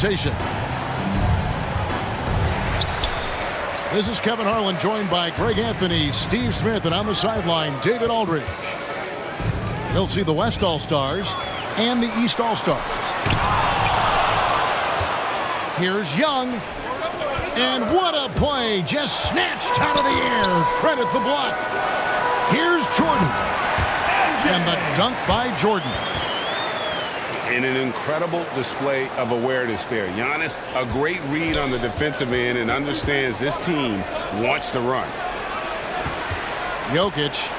presentation. This is Kevin Harlan, joined by Greg Anthony, Steve Smith, and on the sideline, David Aldridge. You'll see the West All-Stars and the East All-Stars. Here's Young. And what a play, just snatched out of the air. Credit the block. Here's Jordan. And the dunk by Jordan. And an incredible display of awareness there. Giannis, a great read on the defensive end and understands this team wants to run. Yaomitch.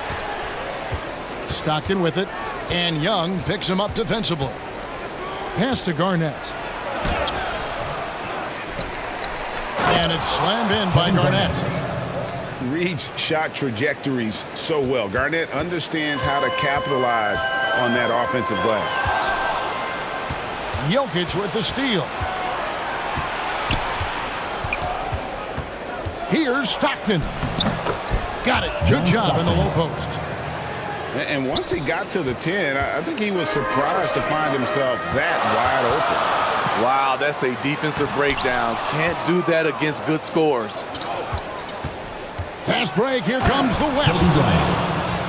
Stockton with it. And Young picks him up defensively. Pass to Garnett. And it's slammed in by Garnett. Reads shot trajectories so well. Garnett understands how to capitalize on that offensive glass. Yaomitch with the steal. Here's Stockton. Got it. Good job in the low post. And once he got to the 10, I think he was surprised to find himself that wide open. Wow, that's a defensive breakdown. Can't do that against good scores. Pass break. Here comes the West.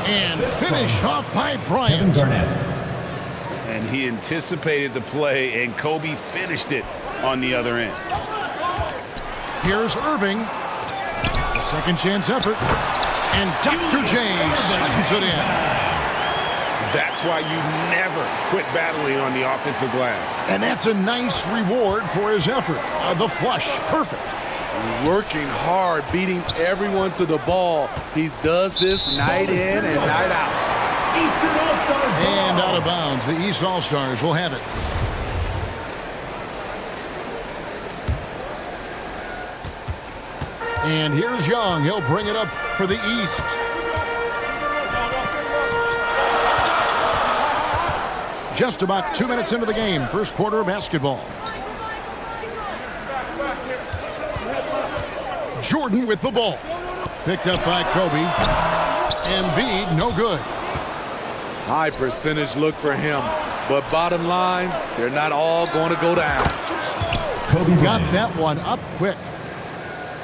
And finish off by Bryant. And he anticipated the play, and Kobe finished it on the other end. Here's Erving. A second chance effort. And Dr. J slams it in. That's why you never quit battling on the offensive glass. And that's a nice reward for his effort. The flush. Perfect. Working hard, beating everyone to the ball. He does this night in and night out. Eastern All-Stars. And out of bounds. The East All-Stars will have it. And here's Young. He'll bring it up for the East. Just about 2 minutes into the game. First quarter of basketball. Jordan with the ball. Picked up by Kobe. Embiid, no good. High percentage look for him. But bottom line, they're not all going to go down. Kobe got that one up quick.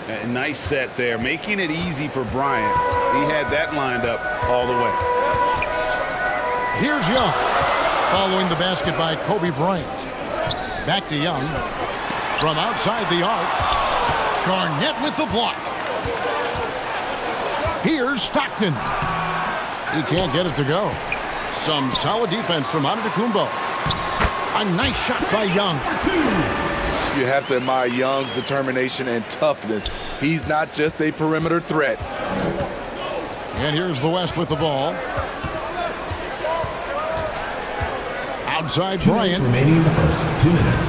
A nice set there, making it easy for Bryant. He had that lined up all the way. Here's Young. Following the basket by Kobe Bryant. Back to Young. From outside the arc. Garnett with the block. Here's Stockton. He can't get it to go. Some solid defense from Antetokounmpo. A nice shot by Young. You have to admire Young's determination and toughness. He's not just a perimeter threat. And here's the West with the ball. Outside Bryant. Remaining in the first 2 minutes.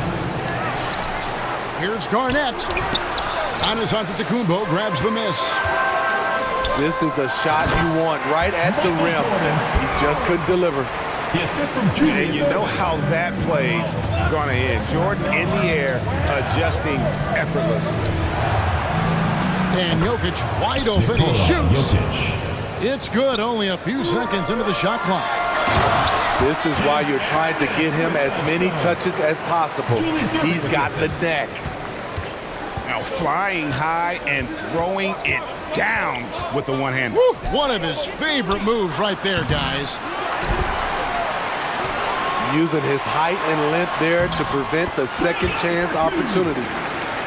Here's Garnett. Giannis Antetokounmpo grabs the miss. This is the shot you want right at the rim. He just couldn't deliver. The assist from Julius. And you know how that play's going to end. Jordan in the air, adjusting effortlessly. And Yaomitch wide open. He shoots. It's good. Only a few seconds into the shot clock. This is why you're trying to get him as many touches as possible. He's got the neck. Now flying high and throwing it down with the one-hand. One of his favorite moves right there, guys. Using his height and length there to prevent the second chance opportunity.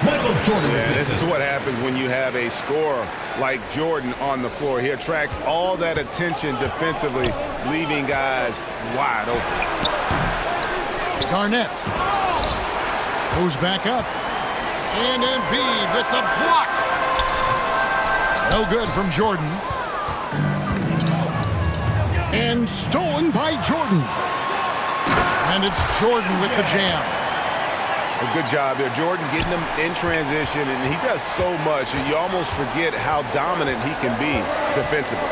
Yeah, this is what happens when you have a scorer like Jordan on the floor. He attracts all that attention defensively, leaving guys wide open. Garnett goes back up. And Embiid with the block. No good from Jordan. And stolen by Jordan. And it's Jordan with the jam. A good job there. Jordan getting him in transition, and he does so much, and you almost forget how dominant he can be defensively.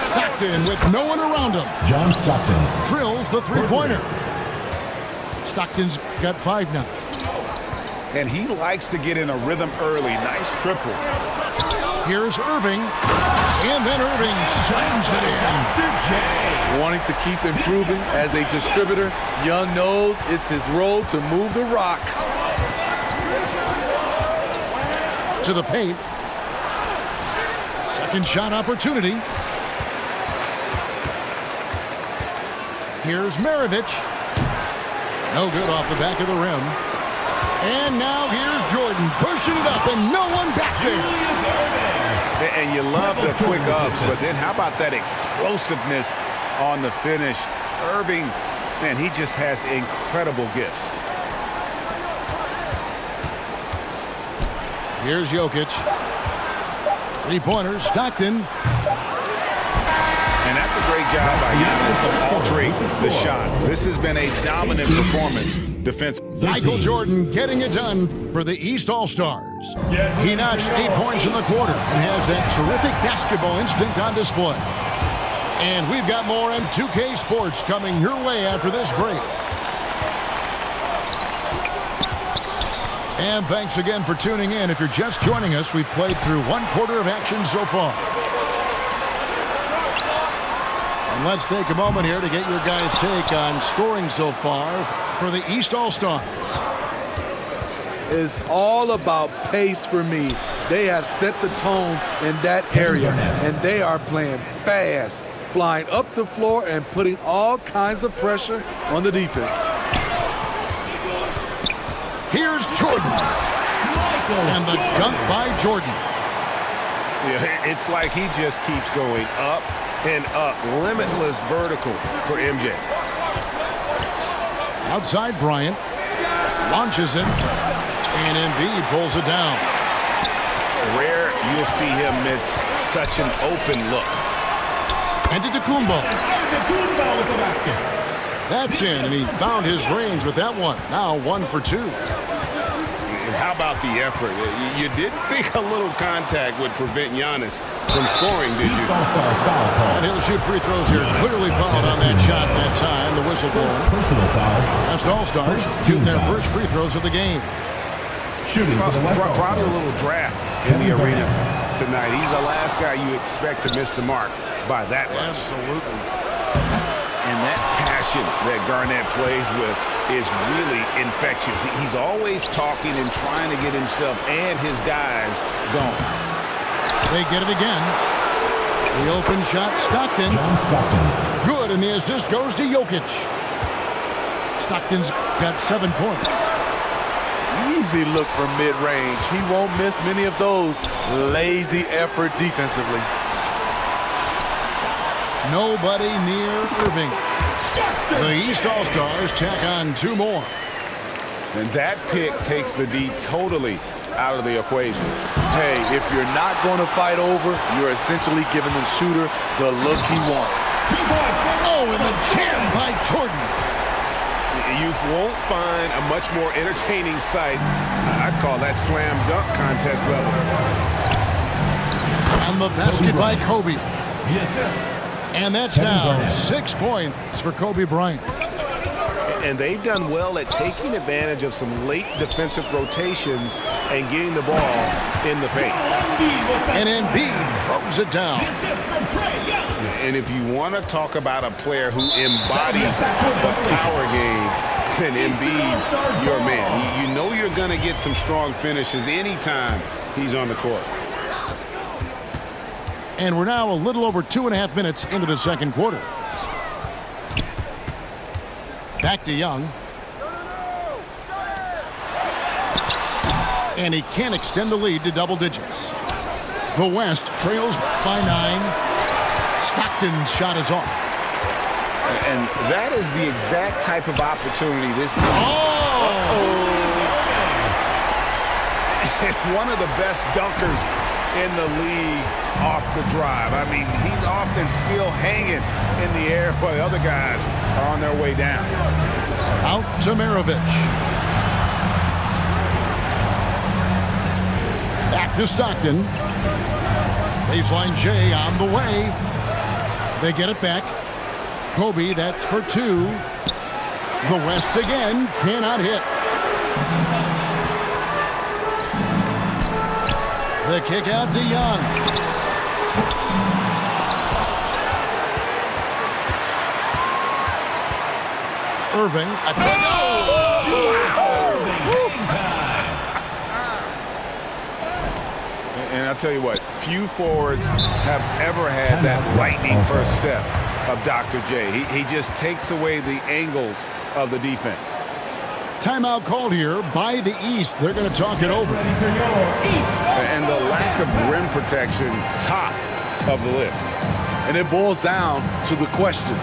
Stockton with no one around him. John Stockton Drills the three-pointer. Stockton's got 5 now. And he likes to get in a rhythm early. Nice triple. Here's Erving. And then Erving slams it in. Wanting to keep improving as a distributor, Young knows it's his role to move the rock. To the paint. Second shot opportunity. Here's Maravich. No good off the back of the rim. And now here's Jordan pushing it up and no one back there. Julius Erving. And you love the quick ups, but then how about that explosiveness on the finish? Erving, man, he just has incredible gifts. Here's Jokic. Three-pointers, Stockton. And that's a great job by Giannis altering the shot. This has been a dominant performance defensively. Michael Jordan getting it done for the East All-Stars. He notched 8 points in the quarter and has that terrific basketball instinct on display. And we've got more on 2K Sports coming your way after this break. And thanks again for tuning in. If you're just joining us, we've played through one quarter of action so far. And let's take a moment here to get your guys' take on scoring so far for the East All-Stars. It's all about pace for me. They have set the tone in that area, and they are playing fast, flying up the floor and putting all kinds of pressure on the defense. Here's Jordan. And the dunk by Jordan. Yeah, it's like he just keeps going up and up. Limitless vertical for MJ. Outside Bryant. Launches it. And Embiid pulls it down. Rare you'll see him miss such an open look. And to Tacumbo. Tacumbo with the basket. That's in, and he found his range with that one. Now 1 for 2. And how about the effort? You didn't think a little contact would prevent Giannis from scoring, did you? East All-Stars foul call. And he'll shoot free throws here. Clearly fouled on that shot that time. The whistle blown. Personal foul. West All-Stars shooting their first free throws of the game. Shooting for the West Probably a All-Stars. little draft in the arena tonight. He's the last guy you expect to miss the mark by that much. Absolutely. And that passion that Garnett plays with is really infectious. He's always talking and trying to get himself and his guys going. They get it again. The open shot, Stockton. John Stockton. Good, and the assist goes to Jokic. Stockton's got 7 points. Easy look from mid-range. He won't miss many of those. Lazy effort defensively. Nobody near Erving. The East All-Stars tack on 2 more. And that pick takes the D totally out of the equation. Hey, if you're not going to fight over, you're essentially giving the shooter the look he wants. Oh, and the jam by Jordan. You won't find a much more entertaining sight. I'd call that slam dunk contest level. And the basket by Kobe. The assist. And that's now 6 points for Kobe Bryant. And they've done well at taking advantage of some late defensive rotations and getting the ball in the paint. And Embiid throws it down. The assist from Trey Young. And if you want to talk about a player who embodies the power game, then Embiid's your man. You know you're going to get some strong finishes anytime he's on the court. And we're now a little over 2.5 minutes into the second quarter. Back to Young. And he can't extend the lead to double digits. The West trails by 9. Stockton's shot is off. And that is the exact type of opportunity this is. And one of the best dunkers in the league off the drive. I mean, he's often still hanging in the air while other guys are on their way down. Out to Maravich. Back to Stockton. Baseline J on the way. They get it back. Kobe, that's for 2. The West again, cannot hit. The kick out to Young. Erving. And I'll tell you what, few forwards have ever had that lightning first step of Dr. J. He just takes away the angles of the defense. Timeout called here by the East. They're going to talk it over. And the lack of rim protection, top of the list. And it boils down to the question,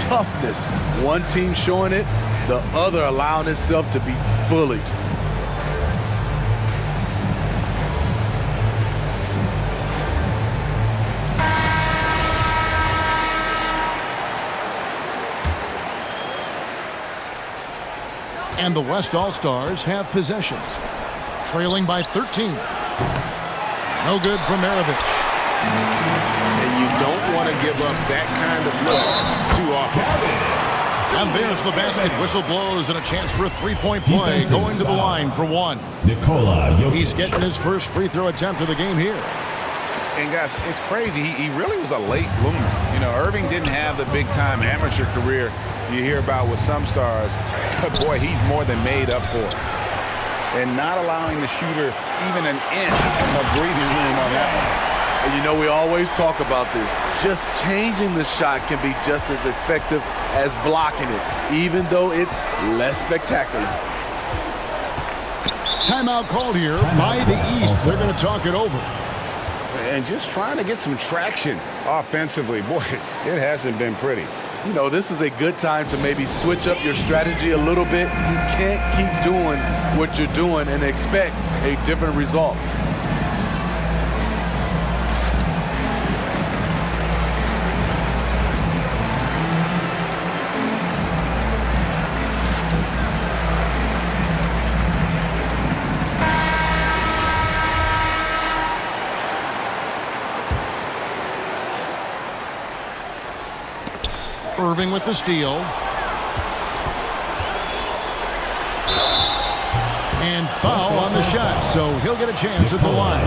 toughness. One team showing it, the other allowing itself to be bullied. And the West All-Stars have possession. Trailing by 13. No good from Yaomitch. And you don't want to give up that kind of look too often. And there's the basket. Whistle blows and a chance for a three-point play. Going to the line for one. Yaomitch. He's getting his first free throw attempt of the game here. And guys, it's crazy. He really was a late bloomer. You know, Erving didn't have the big-time amateur career you hear about with some stars. But boy, he's more than made up for it. And not allowing the shooter even an inch of breathing room on that one. And you know, we always talk about this. Just changing the shot can be just as effective as blocking it, even though it's less spectacular. Timeout called here by the East. They're going to talk it over. And just trying to get some traction offensively. Boy, it hasn't been pretty. You know, this is a good time to maybe switch up your strategy a little bit. You can't keep doing what you're doing and expect a different result. Erving with the steal. And foul on the shot, so he'll get a chance at the line.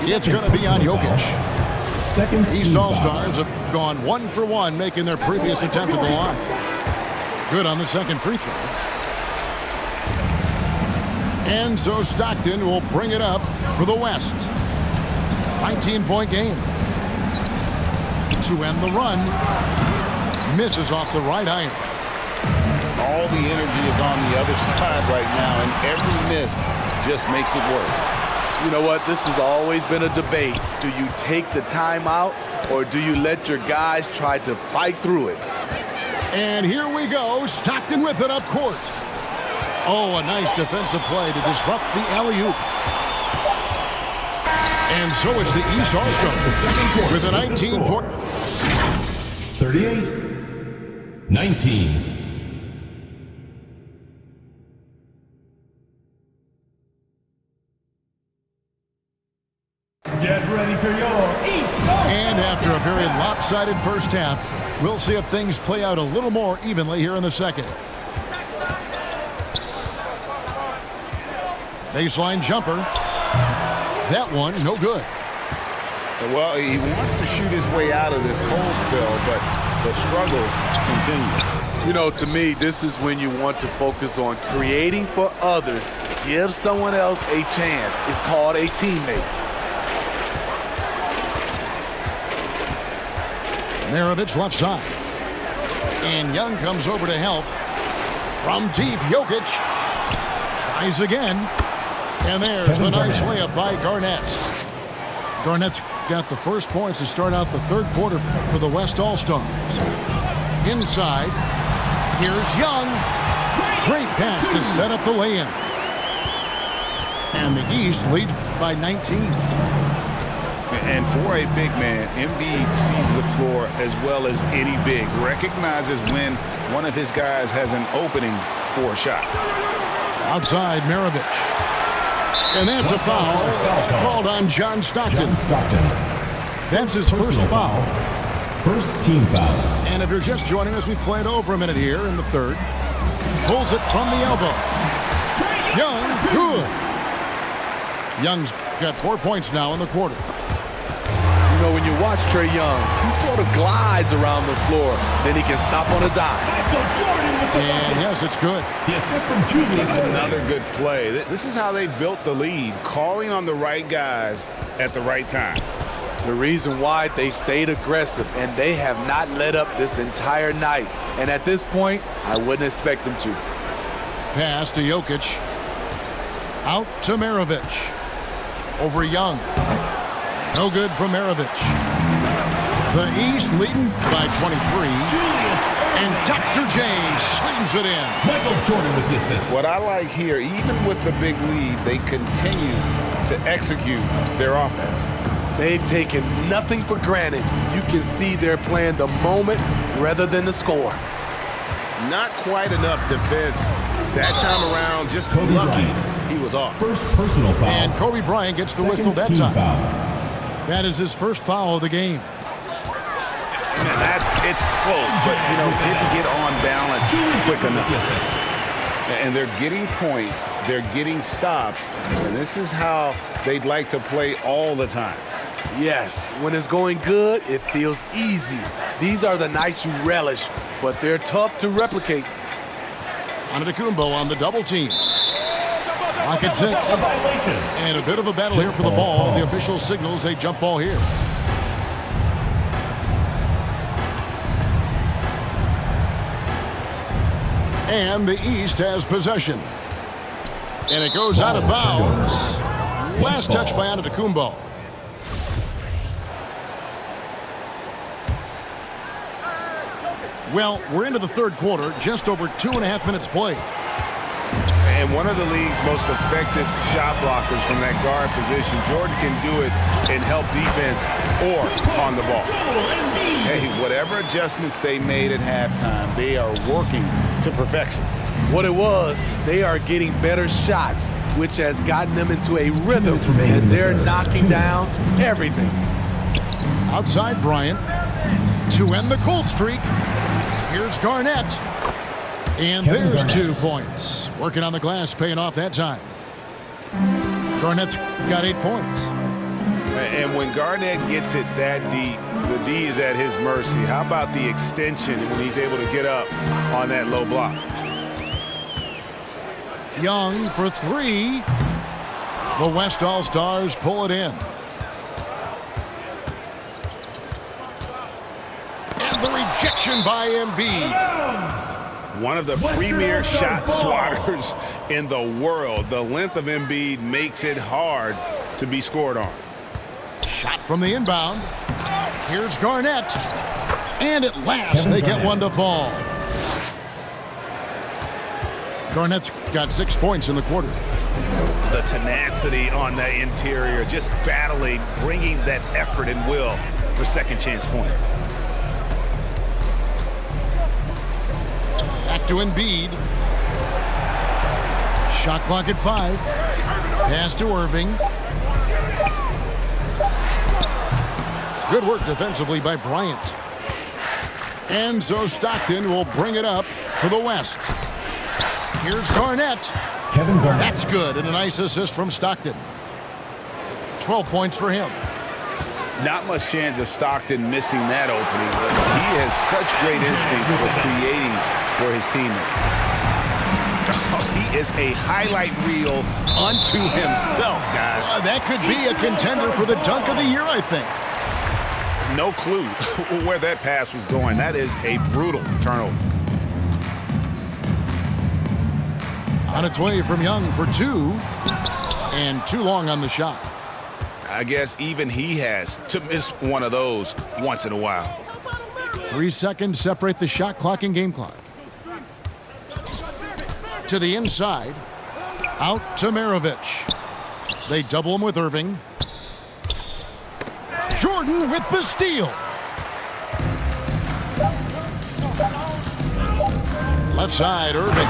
It's going to be on Yaomitch. East All-Stars have gone 1 for 1, making their previous attempt at the line. Good on the second free throw. And so Stockton will bring it up for the West. 19-point game. To end the run, misses off the right iron. All the energy is on the other side right now, and every miss just makes it worse. You know what? This has always been a debate. Do you take the timeout, or do you let your guys try to fight through it? And here we go. Stockton with it up court. Oh, a nice defensive play to disrupt the alley-oop. And so it's the East All-Stars with a 19-point. 38-19. Get ready for your East All-Stars. And after a very lopsided first half, we'll see if things play out a little more evenly here in the second. Baseline jumper. That one, no good. Well, he wants to shoot his way out of this cold spell, but the struggles continue. You know, to me, this is when you want to focus on creating for others. Give someone else a chance. It's called a teammate. Yaomitch left side. And Young comes over to help. From deep, Yaomitch tries again. And there's the nice layup by Garnett. Garnett's got the first points to start out the third quarter for the West All-Stars. Inside, here's Young. Great pass to set up the lay-in. And the East leads by 19. And for a big man, Embiid sees the floor as well as any big. Recognizes when one of his guys has an opening for a shot. Outside, Yaomitch. And that's a foul called on John Stockton. That's his first foul. First team foul. And if you're just joining us, we've played over a minute here in the third. Pulls it from the elbow. Young, good. Young's got 4 points now in the quarter. You know, when you watch Trae Young, he sort of glides around the floor. Then he can stop on a dime. And yes, it's good. The assist from Julius. Another good play. This is how they built the lead, calling on the right guys at the right time. The reason why they've stayed aggressive, and they have not let up this entire night. And at this point, I wouldn't expect them to. Pass to Yaomitch. Out to Maravich. Over Young. No good from Maravich. The East leading by 23. Julius. And Dr. J slams it in. Michael Jordan with the assist. What I like here, even with the big lead, they continue to execute their offense. They've taken nothing for granted. You can see they're playing the moment rather than the score. Not quite enough defense that time around. Just lucky he was off. First personal foul. And Kobe Bryant gets the whistle that Second team time. foul. That is his first foul of the game. And it's close, but, didn't get on balance quick enough. And they're getting points, they're getting stops, and this is how they'd like to play all the time. Yes, when it's going good, it feels easy. These are the nights you relish, but they're tough to replicate. Antetokounmpo on the double team. Rocket 6. A violation. And a bit of a battle here for the ball. The official signals a jump ball here. And the East has possession. And it goes out of bounds. Last touch by Antetokounmpo. Well, we're into the third quarter, just over 2.5 minutes played. And one of the league's most effective shot blockers from that guard position. Jordan can do it in help defense or on the ball. Hey, whatever adjustments they made at halftime, they are working to perfection. What it was, they are getting better shots, which has gotten them into a rhythm, and they're knocking down everything. Outside Bryant to end the cold streak. Here's Garnett. And there's 2 points. Working on the glass, paying off that time. Garnett's got 8 points. And when Garnett gets it that deep, the D is at his mercy. How about the extension when he's able to get up on that low block? Young for 3. The West All-Stars pull it in. And the rejection by Embiid. One of the premier shot swatters in the world. The length of Embiid makes it hard to be scored on. Shot from the inbound. Here's Garnett. And at last, they get one to fall. Garnett's got 6 points in the quarter. The tenacity on the interior, just battling, bringing that effort and will for second chance points. Back to Embiid. Shot clock at 5. Pass to Erving. Good work defensively by Bryant. And so Stockton will bring it up for the West. Here's Garnett. Kevin Garnett. That's good, and a nice assist from Stockton. 12 points for him. Not much chance of Stockton missing that opening. He has such great instincts for creating for his teammates. He is a highlight reel unto himself, guys. That could be a contender for the dunk of the year, I think. No clue where that pass was going. That is a brutal turnover. On its way from Young for 2. And too long on the shot. I guess even he has to miss one of those once in a while. 3 seconds separate the shot clock and game clock. To the inside. Out to Maravich. They double him with Erving. Jordan with the steal. Left side, Erving.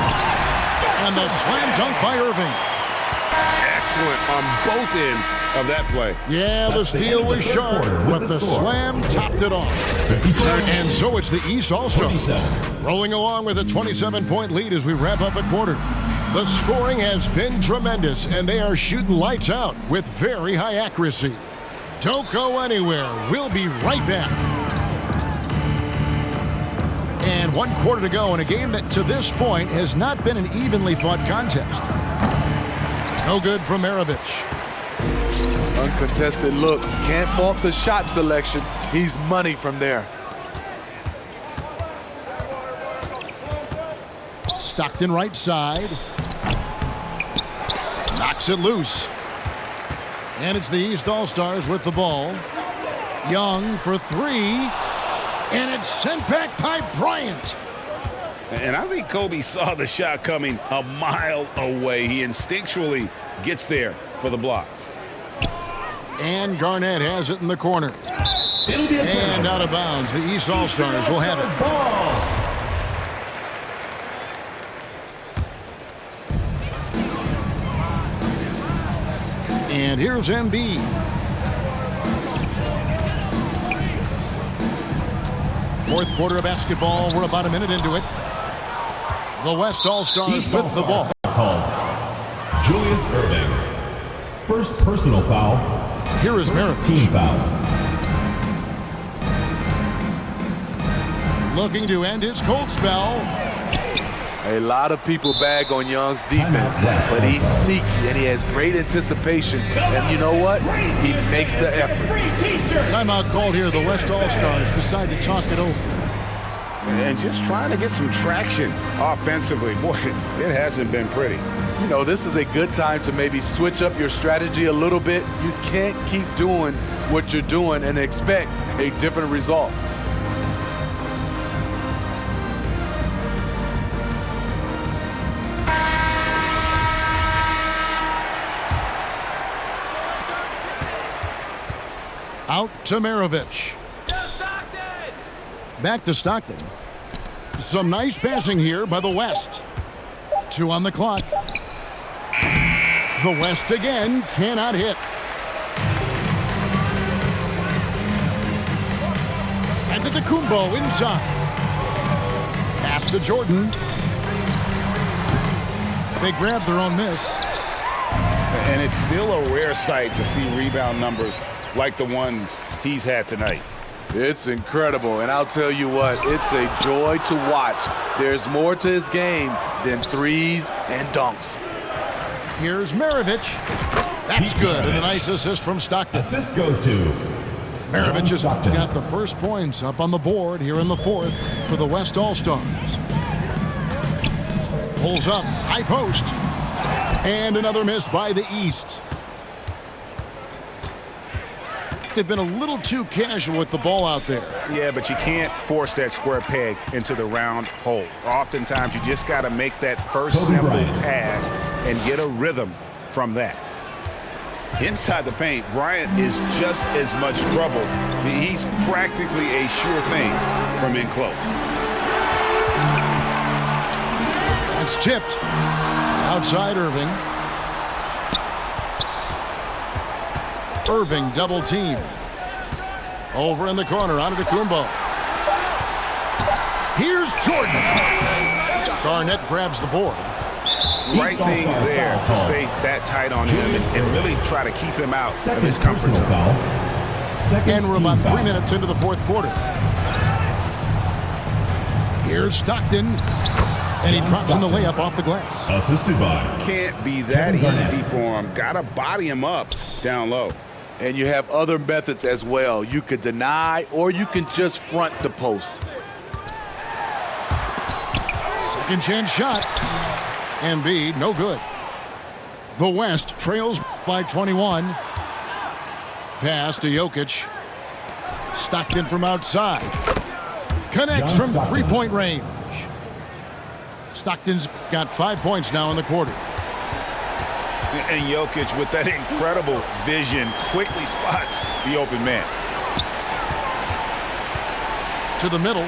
And the slam dunk by Erving. Excellent on both ends of that play. Yeah, the steal was sharp, but the slam topped it off. And so it's the East All-Stars rolling along with a 27-point lead as we wrap up a quarter. The scoring has been tremendous, and they are shooting lights out with very high accuracy. Don't go anywhere. We'll be right back. And 1 quarter to go in a game that to this point has not been an evenly fought contest. No good from Yaomitch. Uncontested look. Can't fault the shot selection. He's money from there. Stockton right side. Knocks it loose. And it's the East All-Stars with the ball. Young for three. And it's sent back by Bryant. And I think Kobe saw the shot coming a mile away. He instinctually gets there for the block. And Garnett has it in the corner. And out of bounds. The East All-Stars will have it. And here's Embiid. Fourth quarter of basketball. We're about a minute into it. The West All-Stars with the ball. Called Julius Erving. First personal foul. Here is Yaomitch. Team foul. Looking to end his cold spell. A lot of people bag on Young's defense, but he's sneaky and he has great anticipation. And you know what? He makes the effort. Timeout called here. The West All-Stars decide to talk it over. And just trying to get some traction offensively. Boy, it hasn't been pretty. You know, this is a good time to maybe switch up your strategy a little bit. You can't keep doing what you're doing and expect a different result. Out to Yaomitch. Back to Stockton. Some nice passing here by the West. 2 on the clock. The West again cannot hit. And the Kumbo inside. Pass to Jordan. They grab their own miss. And it's still a rare sight to see rebound numbers like the ones he's had tonight. It's incredible, and I'll tell you what, it's a joy to watch. There's more to his game than threes and dunks. Here's Yaomitch. That's good, and a nice assist from Stockton. Assist goes to Yaomitch has got the first points up on the board here in the fourth for the West All-Stars. Pulls up, high post, and another miss by the East. They've been a little too casual with the ball out there. Yeah, but you can't force that square peg into the round hole. Oftentimes, you just got to make that first simple pass and get a rhythm from that. Inside the paint, Bryant is just as much trouble. He's practically a sure thing from in close. It's tipped. Outside Erving. Erving double team. Over in the corner, onto Kumbo. Here's Jordan. Garnett grabs the board. Right thing there to stay that tight on him and really try to keep him out of his comfort zone. And we're about 3 minutes into the fourth quarter. Here's Stockton. And he drops in the layup off the glass. Assisted by. Can't be that easy for him. Gotta body him up down low. And you have other methods as well. You could deny or you can just front the post. Second chance shot. Embiid, no good. The West trails by 21. Pass to Yaomitch. Stockton from outside. Connects from three-point range. Stockton's got 5 points now in the quarter. And Yaomitch, with that incredible vision, quickly spots the open man. To the middle.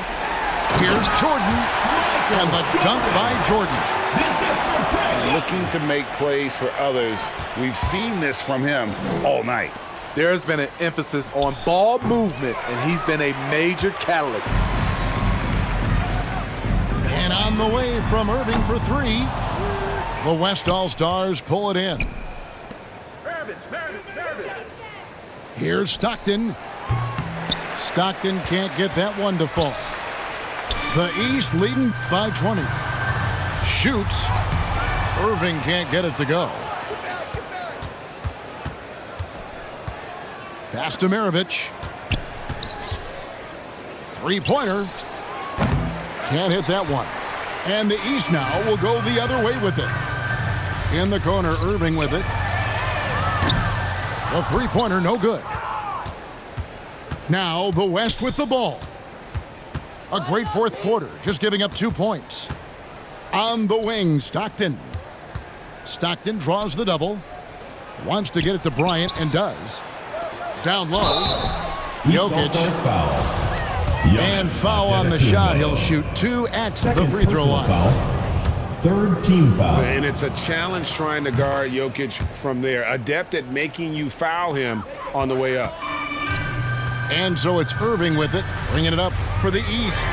Here's Jordan. And the dunk by Jordan. Looking to make plays for others. We've seen this from him all night. There's been an emphasis on ball movement, and he's been a major catalyst. And on the way from Erving for three. The West All-Stars pull it in. Here's Stockton. Stockton can't get that one to fall. The East leading by 20. Shoots. Erving can't get it to go. Pass to Yaomitch. Three-pointer. Can't hit that one. And the East now will go the other way with it. In the corner, Erving with it. The three-pointer, no good. Now the West with the ball. A great fourth quarter, just giving up 2 points. On the wing, Stockton. Stockton draws the double. Wants to get it to Bryant and does. Down low. Yaomitch. And foul on the shot. He'll shoot 2 at the free throw line. Third team foul. And it's a challenge trying to guard Yaomitch from there. Adept at making you foul him on the way up. And so it's Erving with it, bringing it up for the East.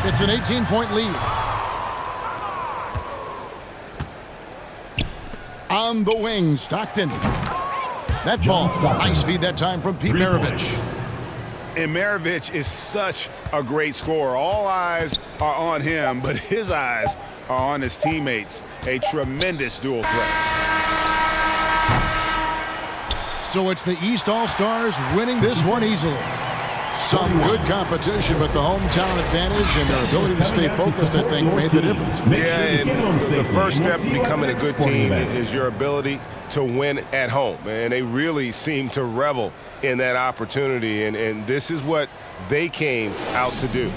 It's an 18-point lead. On the wing, Stockton. That ball, nice feed that time from Pete Yaomitch. And Yaomitch is such a great scorer. All eyes are on him, but his eyes are on his teammates. A tremendous dual threat. So it's the East All-Stars winning this one easily. Some good competition, but the hometown advantage and their ability to stay focused, I think, made the difference. Yeah, and the first step to becoming a good team is your ability to win at home. And they really seem to revel in that opportunity. And this is what they came out to do.